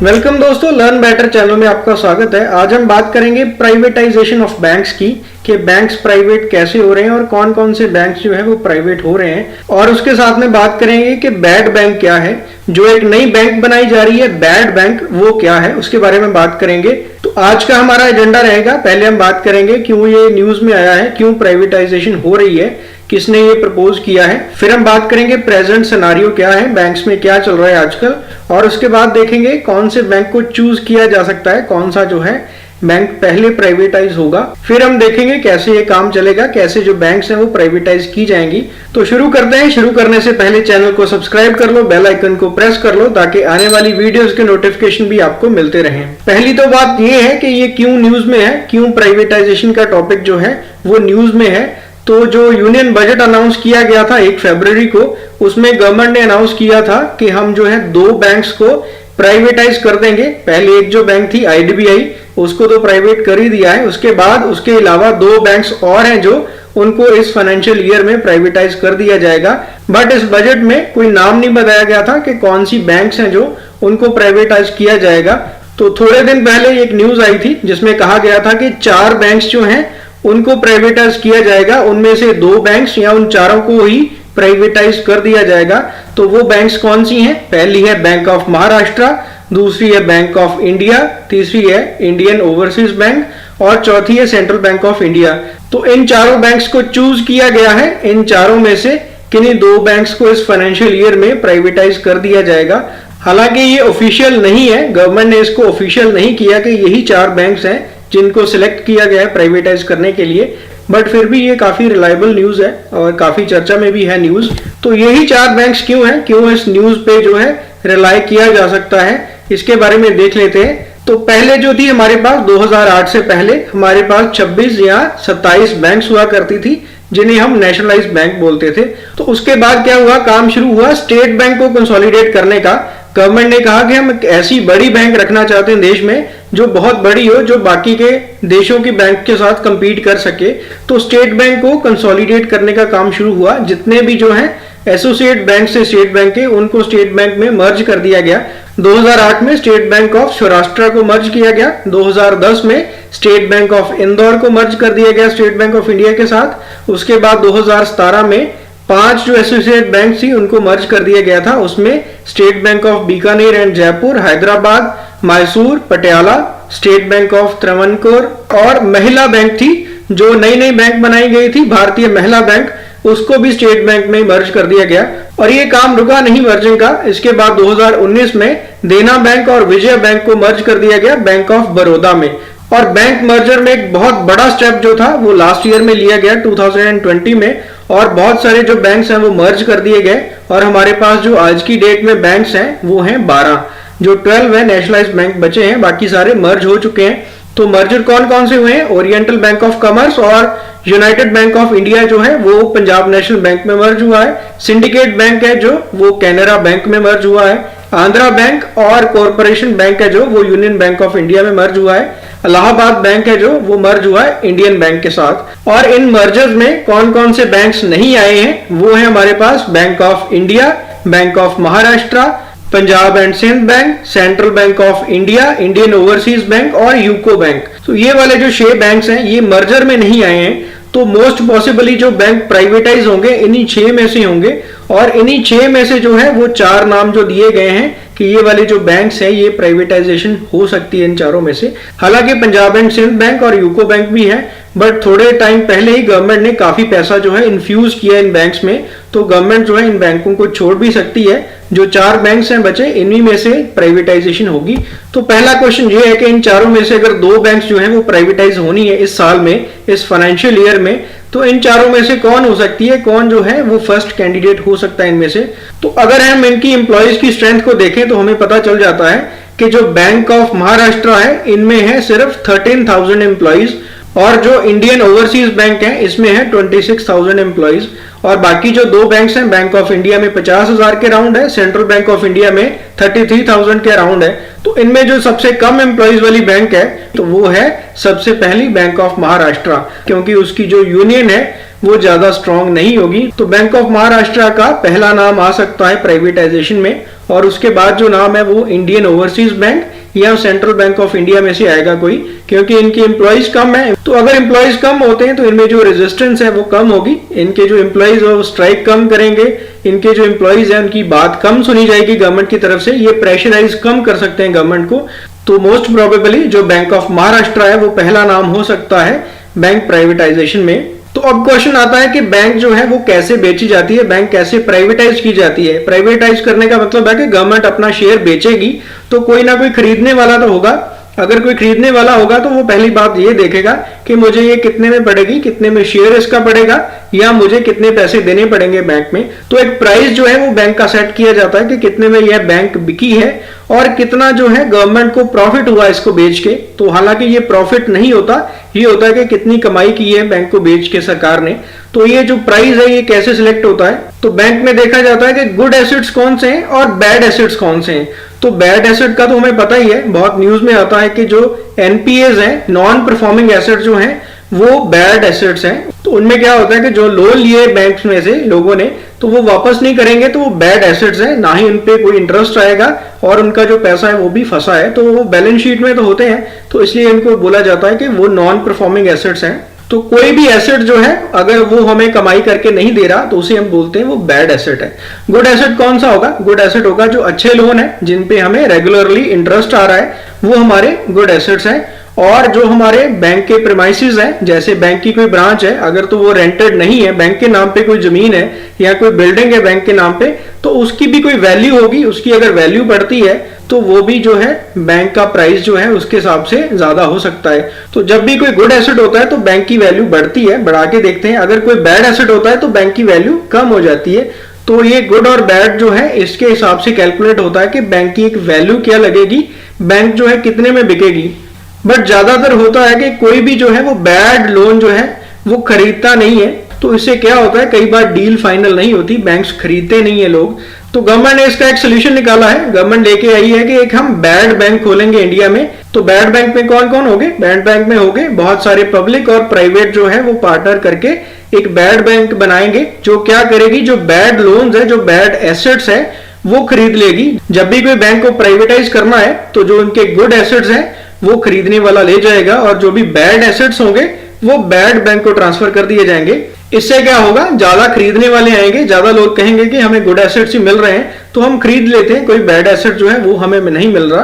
Welcome दोस्तों, learn better channel में आपका स्वागत है। आज हम बात करेंगे प्राइवेटाइजेशन ऑफ बैंक्स की, कि बैंक्स प्राइवेट कैसे हो रहे हैं और कौन कौन से बैंक्स जो है वो प्राइवेट हो रहे हैं। और उसके साथ में बात करेंगे कि बैड बैंक क्या है, जो एक नई बैंक बनाई जा रही है बैड बैंक, वो क्या है, उसके बारे में बात करेंगे। तो आज का हमारा एजेंडा रहेगा, पहले हम बात करेंगे क्यों ये न्यूज में आया है, क्यों प्राइवेटाइजेशन हो रही है, किसने ये प्रपोज किया है। फिर हम बात करेंगे प्रेजेंट सिनेरियो क्या है, बैंक्स में क्या चल रहा है आजकल। और उसके बाद देखेंगे कौन से बैंक को चूज किया जा सकता है, कौन सा जो है बैंक पहले प्राइवेटाइज होगा। फिर हम देखेंगे कैसे ये काम चलेगा, कैसे जो बैंक्स हैं वो प्राइवेटाइज की जाएंगी। तो शुरू करते हैं। शुरू करने से पहले चैनल को सब्सक्राइब कर लो, बेल आइकन को प्रेस कर लो, ताकि आने वाली वीडियोस के नोटिफिकेशन भी आपको मिलते रहें। पहली तो बात ये है कि ये क्यों न्यूज में है, क्यों प्राइवेटाइजेशन का टॉपिक जो है वो न्यूज में है। तो जो यूनियन बजट अनाउंस किया गया था 1 फरवरी को, उसमें गवर्नमेंट ने अनाउंस किया था कि हम जो है 2 बैंक्स को प्राइवेटाइज कर देंगे। पहले एक जो बैंक थी आईडीबीआई, उसको तो प्राइवेट कर ही दिया है। उसके बाद उसके अलावा 2 बैंक्स और हैं जो उनको इस फाइनेंशियल ईयर में प्राइवेटाइज कर दिया जाएगा। बट इस बजट में कोई नाम नहीं बताया गया था कि कौन सी बैंक्स हैं जो उनको प्राइवेटाइज किया जाएगा। तो थोड़े दिन पहले एक न्यूज आई थी जिसमें कहा गया था कि 4 बैंक्स जो हैं उनको प्राइवेटाइज किया जाएगा, उनमें से 2 बैंक्स या उन चारों को ही प्राइवेटाइज कर दिया जाएगा। तो वो बैंक्स कौन सी हैं? पहली है बैंक ऑफ महाराष्ट्र, दूसरी है बैंक ऑफ इंडिया, तीसरी है इंडियन ओवरसीज बैंक और चौथी है सेंट्रल बैंक ऑफ इंडिया। तो इन चारों बैंक्स को चूज किया गया है। इन चारों में से किन्हीं 2 बैंक्स को इस फाइनेंशियल ईयर में प्राइवेटाइज कर दिया जाएगा। हालांकि ये ऑफिशियल नहीं है, गवर्नमेंट ने इसको ऑफिशियल नहीं किया कि यही 4 बैंक्स हैं जिनको सिलेक्ट किया गया है प्राइवेटाइज करने के लिए। बट फिर भी ये काफी रिलायबल न्यूज है और काफी चर्चा में भी है न्यूज। तो यही 4 बैंक्स क्यों हैं, क्यों इस न्यूज पे जो है रिलाई किया जा सकता है, इसके बारे में देख लेते हैं। तो पहले जो थी हमारे पास 2008 से पहले हमारे पास 26 या 27 बैंक्स हुआ करती थी, जिन्हें हम नेशनलाइज्ड बैंक बोलते थे। तो उसके बाद क्या हुआ, काम शुरू हुआ स्टेट बैंक को कंसोलिडेट करने का। गवर्नमेंट ने कहा कि हम एक ऐसी बड़ी बैंक रखना चाहते हैं देश में जो बहुत बड़ी हो, जो बाकी के देशों की बैंक के साथ compete कर सके। तो स्टेट बैंक को कंसोलिडेट करने का काम शुरू हुआ। जितने भी जो हैं एसोसिएट बैंक से स्टेट बैंक के, उनको स्टेट बैंक में मर्ज कर दिया गया। 2008 में स्टेट बैंक ऑफ सौराष्ट्र को मर्ज किया गया। 2010 में स्टेट बैंक ऑफ इंदौर को मर्ज कर दिया गया स्टेट बैंक ऑफ इंडिया के साथ। उसके बाद 2017 में 5 जो एसोसिएट बैंक थी उनको मर्ज कर दिया गया था। उसमें state bank of Bikaner and Jaipur, Hyderabad, Mysore, Patiala, state bank of Travancore और महिला बैंक थी जो नई नई बैंक बनाई गई थी, भारतीय महिला बैंक, उसको भी स्टेट बैंक में मर्ज कर दिया गया। और ये काम रुका नहीं मर्जिंग का। इसके बाद 2019 में देना बैंक और विजय बैंक को मर्ज कर दिया गया बैंक ऑफ बड़ौदा में। और बैंक मर्जर में एक बहुत बड़ा स्टेप जो था वो लास्ट ईयर में लिया गया 2020 में, और बहुत सारे जो बैंक्स हैं वो मर्ज कर दिए गए। और हमारे पास जो आज की डेट में बैंक्स हैं वो हैं 12, जो 12 है नेशनलाइज्ड बैंक बचे हैं, बाकी सारे मर्ज हो चुके हैं। तो मर्जर कौन कौन से हुए हैं? ओरिएंटल बैंक ऑफ कॉमर्स और यूनाइटेड बैंक ऑफ इंडिया जो है वो पंजाब नेशनल बैंक में मर्ज हुआ है। सिंडिकेट बैंक है जो वो कैनरा बैंक में मर्ज हुआ है। आंध्रा बैंक और कॉरपोरेशन बैंक है जो वो यूनियन बैंक ऑफ इंडिया में मर्ज हुआ है। इलाहाबाद बैंक है जो वो मर्ज हुआ है इंडियन बैंक के साथ। और इन मर्जर्स में कौन कौन से बैंक्स नहीं आए हैं, वो है हमारे पास bank of India, bank of Maharashtra, Punjab and Sindh bank, central bank of India, Indian overseas bank और यूको बैंक। तो ये वाले जो 6 बैंक्स हैं ये मर्जर में नहीं आए हैं। तो मोस्ट पॉसिबली जो बैंक प्राइवेटाइज होंगे इन्हीं 6 में से होंगे। और इन्हीं 6 में से जो है वो 4 नाम जो दिए गए हैं कि ये वाले जो बैंक्स हैं ये प्राइवेटाइजेशन हो सकती है इन चारों में से। हालांकि पंजाब एंड सिंध बैंक और यूको बैंक भी है, बट थोड़े टाइम पहले ही गवर्नमेंट ने काफी पैसा जो है इन्फ्यूज किया इन बैंक्स में। तो गवर्नमेंट जो है इन बैंकों को छोड़ भी सकती है। जो 4 बैंक्स हैं बचे, इन्हीं में से प्राइवेटाइजेशन होगी। तो पहला क्वेश्चन ये है कि इन चारों में से अगर 2 बैंक्स जो है वो प्राइवेटाइज होनी है इस साल में, इस फाइनेंशियल ईयर में, तो इन चारों में से कौन हो सकती है, कौन जो है वो फर्स्ट कैंडिडेट हो सकता है इनमें से। तो अगर हम इनकी एम्प्लॉयज की स्ट्रेंथ को देखें तो हमें पता चल जाता है कि जो बैंक ऑफ महाराष्ट्र है इनमें है सिर्फ 13,000 एम्प्लॉयज, और जो इंडियन ओवरसीज बैंक है इसमें है 26,000 एम्प्लॉयज। और बाकी जो 2 बैंक्स हैं, बैंक ऑफ इंडिया में 50,000 के राउंड है, सेंट्रल बैंक ऑफ इंडिया में 33,000 के राउंड है। तो इनमें जो सबसे कम एम्प्लॉयज वाली बैंक है तो वो है सबसे पहली बैंक ऑफ महाराष्ट्र, क्योंकि उसकी जो यूनियन है वो ज्यादा स्ट्रांग नहीं होगी। तो बैंक ऑफ महाराष्ट्र का पहला नाम आ सकता है प्राइवेटाइजेशन में, और उसके बाद जो नाम है वो इंडियन ओवरसीज बैंक या सेंट्रल बैंक ऑफ इंडिया में से आएगा कोई, क्योंकि इनके एम्प्लॉइज कम है। तो अगर एम्प्लॉइज कम होते हैं तो इनमें जो रेजिस्टेंस है वो कम होगी, इनके जो एम्प्लॉइज है वो स्ट्राइक कम करेंगे, इनके जो एम्प्लॉइज है उनकी बात कम सुनी जाएगी गवर्नमेंट की तरफ से, ये प्रेशराइज कम कर सकते हैं गवर्नमेंट को। तो मोस्ट प्रोबेबली जो बैंक ऑफ महाराष्ट्र है वो पहला नाम हो सकता है बैंक प्राइवेटाइजेशन में। तो अब क्वेश्चन आता है कि बैंक जो है वो कैसे बेची जाती है, बैंक कैसे प्राइवेटाइज की जाती है। प्राइवेटाइज करने का मतलब है कि गवर्नमेंट अपना शेयर बेचेगी तो कोई ना कोई खरीदने वाला तो होगा। अगर कोई खरीदने वाला होगा तो वो पहली बात ये देखेगा कि मुझे ये कितने में पड़ेगी, कितने में शेयर इसका पड़ेगा, या मुझे कितने पैसे देने पड़ेंगे बैंक में। तो एक प्राइस जो है वो बैंक का सेट किया जाता है कि कितने में यह बैंक बिकी है और कितना जो है गवर्नमेंट को प्रॉफिट हुआ इसको बेच के। तो हालांकि ये प्रॉफिट नहीं होता, ये होता है कि कितनी कमाई की है बैंक को बेच के सरकार ने। तो ये जो प्राइस है ये कैसे सिलेक्ट होता है, तो बैंक में देखा जाता है कि गुड एसेट्स कौन से हैं और बैड एसेट्स कौन से हैं। तो बैड एसेट का तो हमें पता ही है, बहुत न्यूज में आता है कि जो एनपीएज हैं, नॉन परफॉर्मिंग एसेट जो हैं वो बैड एसेट्स हैं। तो उनमें क्या होता है कि जो लोन लिए बैंक में से लोगों ने तो वो वापस नहीं करेंगे, तो वो बैड एसेट्स हैं, ना ही उनपे कोई इंटरेस्ट आएगा और उनका जो पैसा है वो भी फंसा है। तो वो बैलेंस शीट में तो होते हैं, तो इसलिए इनको बोला जाता है कि वो नॉन परफॉर्मिंग एसेट्स हैं। तो कोई भी एसेट जो है अगर वो हमें कमाई करके नहीं दे रहा तो उसे हम बोलते हैं वो बैड एसेट है। गुड एसेट कौन सा होगा, गुड एसेट होगा जो अच्छे लोन है जिन पे हमें रेगुलरली इंटरेस्ट आ रहा है, वो हमारे गुड एसेट्स हैं। और जो हमारे बैंक के प्रीमाइसेस हैं, जैसे बैंक की कोई ब्रांच है अगर तो वो रेंटेड नहीं है, बैंक के नाम पे कोई जमीन है या कोई बिल्डिंग है बैंक के नाम पे, तो उसकी भी कोई वैल्यू होगी, उसकी अगर वैल्यू बढ़ती है तो वो भी जो है बैंक का प्राइस जो है उसके हिसाब से ज्यादा हो सकता है। तो जब भी कोई गुड एसेट होता है तो बैंक की वैल्यू बढ़ती है, बढ़ा के देखते हैं। अगर कोई बैड एसेट होता है तो बैंक की वैल्यू कम हो जाती है। तो ये गुड और बैड जो है इसके हिसाब से कैलकुलेट होता है कि बैंक की एक वैल्यू क्या लगेगी, बैंक जो है कितने में बिकेगी। बट ज्यादातर होता है कि कोई भी जो है वो बैड लोन जो है वो खरीदता नहीं है, तो इससे क्या होता है कई बार डील फाइनल नहीं होती, बैंक्स खरीदते नहीं है लोग। तो गवर्नमेंट ने इसका एक सोल्यूशन निकाला है, गवर्नमेंट लेके आई है कि एक हम बैड बैंक खोलेंगे इंडिया में। तो बैड बैंक में कौन कौन होंगे, बैड बैंक में होंगे बहुत सारे पब्लिक और प्राइवेट जो है वो पार्टनर करके एक बैड बैंक बनाएंगे, जो क्या करेगी, जो बैड लोन्स है, जो बैड एसेट्स है वो खरीद लेगी। जब भी कोई बैंक को प्राइवेटाइज करना है तो जो उनके गुड एसेट्स हैं वो खरीदने वाला ले जाएगा और जो भी बैड एसेट्स होंगे वो बैड बैंक को ट्रांसफर कर दिए जाएंगे। इससे क्या होगा, ज्यादा खरीदने वाले आएंगे, ज्यादा लोग कहेंगे कि हमें गुड एसेट्स ही मिल रहे हैं तो हम खरीद लेते हैं, कोई बैड एसेट जो है वो हमें नहीं मिल रहा।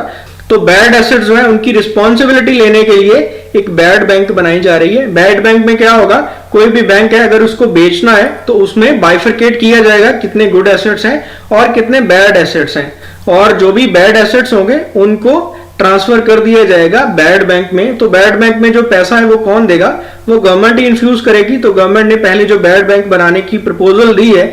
तो बैड एसेट्स जो है उनकी रिस्पॉन्सिबिलिटी लेने के लिए एक बैड बैंक बनाई जा रही है। बैड बैंक में क्या होगा, कोई भी बैंक है अगर उसको बेचना है तो उसमें बाइफरकेट किया जाएगा कितने गुड एसेट्स हैं और कितने बैड एसेट्स हैं, और जो भी बैड एसेट्स होंगे उनको ट्रांसफर कर दिया जाएगा बैड बैंक में। तो बैड बैंक में जो पैसा है वो कौन देगा, वो गवर्नमेंट ही इन्फ्यूज करेगी। तो गवर्नमेंट ने पहले जो बैड बैंक बनाने की प्रपोजल दी है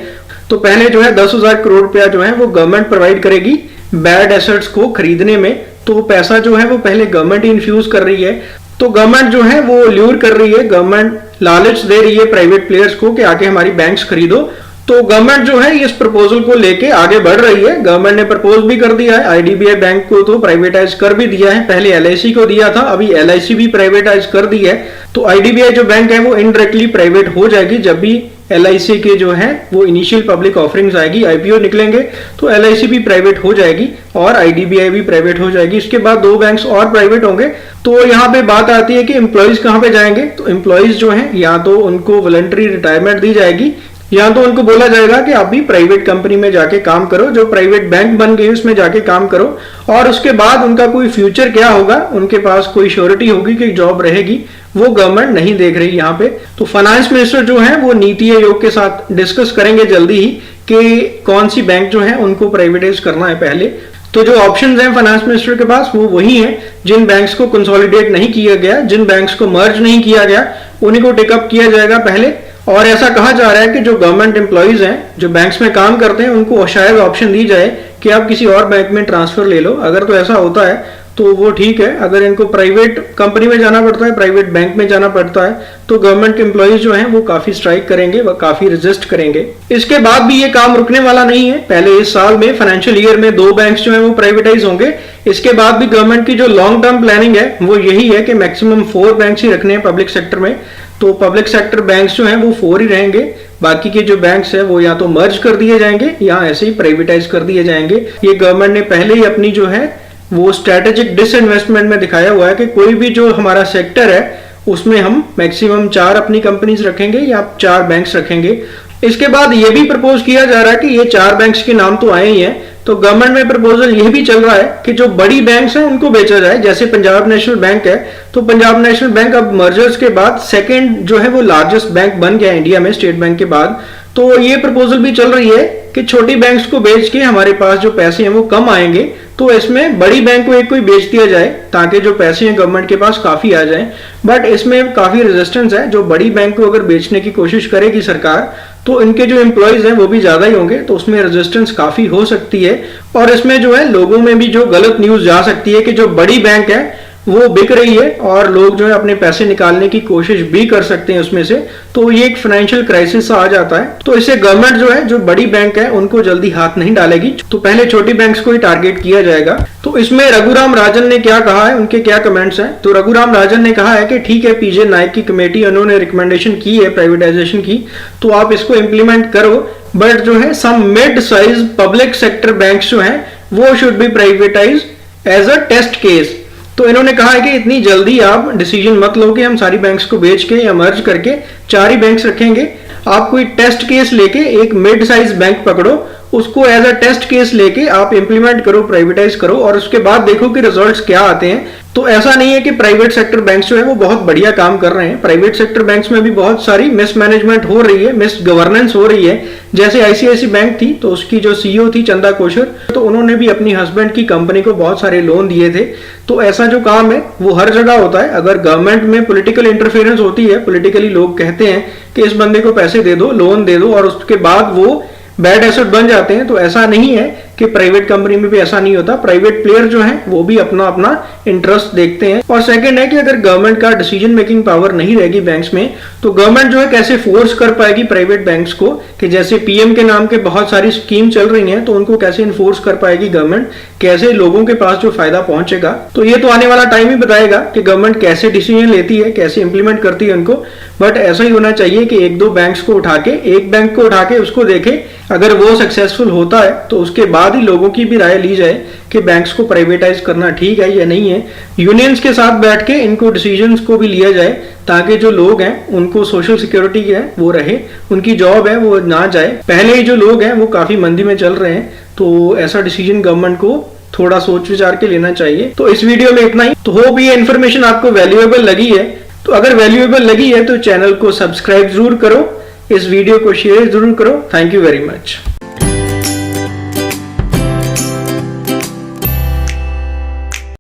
तो पहले जो है 10,000 करोड़ रुपया जो है वो गवर्नमेंट प्रोवाइड करेगी बैड एसेट्स को खरीदने में। तो वो पैसा जो है वो पहले गवर्नमेंट ही इन्फ्यूज कर रही है। तो गवर्नमेंट जो है वो ल्यूर कर रही है, गवर्नमेंट लालच दे रही है प्राइवेट प्लेयर्स को कि आके हमारी बैंक्स खरीदो। तो गवर्नमेंट जो है इस प्रपोजल को लेके आगे बढ़ रही है। गवर्नमेंट ने प्रपोज भी कर दिया है, आईडीबीआई बैंक को तो प्राइवेटाइज कर भी दिया है, पहले एलआईसी को दिया था, अभी एलआईसी भी प्राइवेटाइज कर दी है। तो आईडीबीआई जो बैंक है वो इनडायरेक्टली प्राइवेट हो जाएगी जब भी एलआईसी के जो है वो इनिशियल पब्लिक ऑफरिंग्स आएगी, आईपीओ निकलेंगे तो एलआईसी भी प्राइवेट हो जाएगी और आईडीबीआई भी प्राइवेट हो जाएगी। इसके बाद 2 बैंक्स और प्राइवेट होंगे। तो यहाँ पे बात आती है कि एम्प्लॉइज कहाँ पे जाएंगे। तो एम्प्लॉइज जो है या तो उनको वॉलंटरी रिटायरमेंट दी जाएगी या तो उनको बोला जाएगा कि आप भी प्राइवेट कंपनी में जाके काम करो, जो प्राइवेट बैंक बन गई उसमें जाके काम करो, और उसके बाद उनका कोई फ्यूचर क्या होगा, उनके पास कोई श्योरिटी होगी कि जॉब रहेगी, वो गवर्नमेंट नहीं देख रही यहाँ पे। तो फाइनेंस मिनिस्टर जो है वो नीति आयोग के साथ डिस्कस करेंगे जल्दी ही कि कौन सी बैंक जो है उनको प्राइवेटाइज करना है पहले। तो जो ऑप्शंस हैं फाइनेंस मिनिस्टर के पास वो वही हैं जिन बैंक्स को कंसोलिडेट नहीं किया गया, जिन बैंक्स को मर्ज नहीं किया गया उन्हीं को टेकअप किया जाएगा पहले। और ऐसा कहा जा रहा है कि जो गवर्नमेंट एम्प्लॉइज हैं जो बैंक्स में काम करते हैं उनको शायद ऑप्शन दी जाए कि आप किसी और बैंक में ट्रांसफर ले लो। अगर तो ऐसा होता है तो वो ठीक है। अगर इनको प्राइवेट कंपनी में जाना पड़ता है, प्राइवेट बैंक में जाना पड़ता है, तो गवर्नमेंट के एम्प्लॉइज जो हैं वो काफी स्ट्राइक करेंगे, वो काफी रेजिस्ट करेंगे। इसके बाद भी ये काम रुकने वाला नहीं है। पहले इस साल में फाइनेंशियल ईयर में 2 बैंक्स जो है वो प्राइवेटाइज होंगे। इसके बाद भी गवर्नमेंट की जो लॉन्ग टर्म प्लानिंग है वो यही है कि मैक्सिमम 4 बैंक्स ही रखने हैं पब्लिक सेक्टर में। तो पब्लिक सेक्टर बैंक्स जो हैं वो 4 ही रहेंगे। बाकी के जो बैंक्स हैं वो या तो मर्ज कर दिए जाएंगे या ऐसे ही प्राइवेटाइज कर दिए जाएंगे। ये गवर्नमेंट ने पहले ही अपनी जो है वो स्ट्रेटेजिक डिसइन्वेस्टमेंट में दिखाया हुआ है कि कोई भी जो हमारा सेक्टर है उसमें हम मैक्सिमम 4 अपनी कंपनीज रखेंगे या 4 बैंक्स रखेंगे। इसके बाद ये भी प्रपोज किया जा रहा है कि ये 4 बैंक्स के नाम तो आए ही हैं, तो गवर्नमेंट में प्रपोजल ये भी चल रहा है कि जो बड़ी बैंक्स हैं उनको बेचा जाए। जैसे पंजाब नेशनल बैंक है, तो पंजाब नेशनल बैंक अब मर्जर्स के बाद सेकंड जो है वो लार्जेस्ट बैंक बन गया इंडिया में स्टेट बैंक के बाद। तो ये प्रपोजल भी चल रही है कि छोटी बैंक्स को बेच के हमारे पास जो पैसे हैं वो कम आएंगे, तो इसमें बड़ी बैंक को एक कोई बेच दिया जाए ताकि जो पैसे हैं गवर्नमेंट के पास काफी आ जाएं। बट इसमें काफी रेजिस्टेंस है। जो बड़ी बैंक को अगर बेचने की कोशिश करेगी सरकार, तो इनके जो एम्प्लॉइज हैं वो भी ज्यादा ही होंगे, तो उसमें रेजिस्टेंस काफी हो सकती है। और इसमें जो है लोगों में भी जो गलत न्यूज जा सकती है कि जो बड़ी बैंक है वो बिक रही है और लोग जो है अपने पैसे निकालने की कोशिश भी कर सकते हैं उसमें से, तो ये एक फाइनेंशियल क्राइसिस आ जाता है। तो इससे गवर्नमेंट जो है जो बड़ी बैंक है उनको जल्दी हाथ नहीं डालेगी, तो पहले छोटी बैंक्स को ही टारगेट किया जाएगा। तो इसमें रघुराम राजन ने क्या कहा है, उनके क्या कमेंट्स हैं। तो रघुराम राजन ने कहा है कि ठीक है, पीजे नायक की कमेटी उन्होंने रिकमेंडेशन की है प्राइवेटाइजेशन की, तो आप इसको इम्प्लीमेंट करो, बट जो है some mid size public sector banks जो है वो should be privatize as a test case. तो इन्होंने कहा है कि इतनी जल्दी आप डिसीजन मत लो कि हम सारी बैंक्स को बेच के या मर्ज करके 4 ही बैंक्स रखेंगे। आप कोई टेस्ट केस लेके एक मिड साइज बैंक पकड़ो, उसको एज अ टेस्ट केस लेके आप इंप्लीमेंट करो, प्राइवेटाइज करो और उसके बाद देखो कि रिजल्ट्स क्या आते हैं। तो ऐसा नहीं है कि प्राइवेट सेक्टर बैंक्स जो है वो बहुत बढ़िया काम कर रहे हैं। प्राइवेट सेक्टर बैंक्स में भी बहुत सारी मिसमैनेजमेंट हो रही है, मिस गवर्नेंस हो रही है। जैसे आईसीआईसी बैंक थी, तो उसकी जो सीईओ थी चंदा कोचर, तो उन्होंने भी अपनी हस्बैंड की कंपनी को बहुत सारे लोन दिए थे। तो ऐसा जो काम है वो हर जगह होता है। अगर गवर्नमेंट में पॉलिटिकल इंटरफेरेंस होती है, पॉलिटिकली लोग कहते हैं कि इस बंदे को पैसे दे दो, लोन दे दो, और उसके बाद वो बैड एसेट बन जाते हैं, तो ऐसा नहीं है कि प्राइवेट कंपनी में भी ऐसा नहीं होता। प्राइवेट प्लेयर जो है वो भी अपना अपना इंटरेस्ट देखते हैं। और सेकंड है कि अगर गवर्नमेंट का डिसीजन मेकिंग पावर नहीं रहेगी बैंक्स में, तो गवर्नमेंट जो है कैसे फोर्स कर पाएगी प्राइवेट बैंक्स को, कि जैसे पीएम के नाम के बहुत सारी स्कीम चल रही हैं, तो उनको कैसे इन्फोर्स कर पाएगी गवर्नमेंट, कैसे लोगों के पास जो फायदा पहुंचेगा। तो ये तो आने वाला टाइम ही बताएगा कि गवर्नमेंट कैसे डिसीजन लेती है, कैसे इंप्लीमेंट करती है उनको। बट ऐसा ही होना चाहिए कि 1-2 बैंक्स को उठा के, एक बैंक को उठा के उसको देखे, अगर वो सक्सेसफुल होता है तो उसके बाद ही लोगों की भी राय ली जाए कि बैंक्स को प्राइवेटाइज करना ठीक है या नहीं है। यूनियंस के साथ बैठ के इनको डिसीजंस को भी लिया जाए, ताकि जो लोग हैं उनको सोशल सिक्योरिटी है वो रहे, उनकी जॉब है वो ना जाए। पहले ही जो लोग हैं वो काफी मंदी में चल रहे हैं, तो ऐसा डिसीजन गवर्नमेंट को थोड़ा सोच विचार के लेना चाहिए। तो इस वीडियो में इतना ही। तो होप ये इन्फॉर्मेशन आपको वैल्यूएबल लगी है। तो अगर वैल्यूएबल लगी है तो चैनल को सब्सक्राइब जरूर करो, इस वीडियो को शेयर जरूर करो। Thank you very much.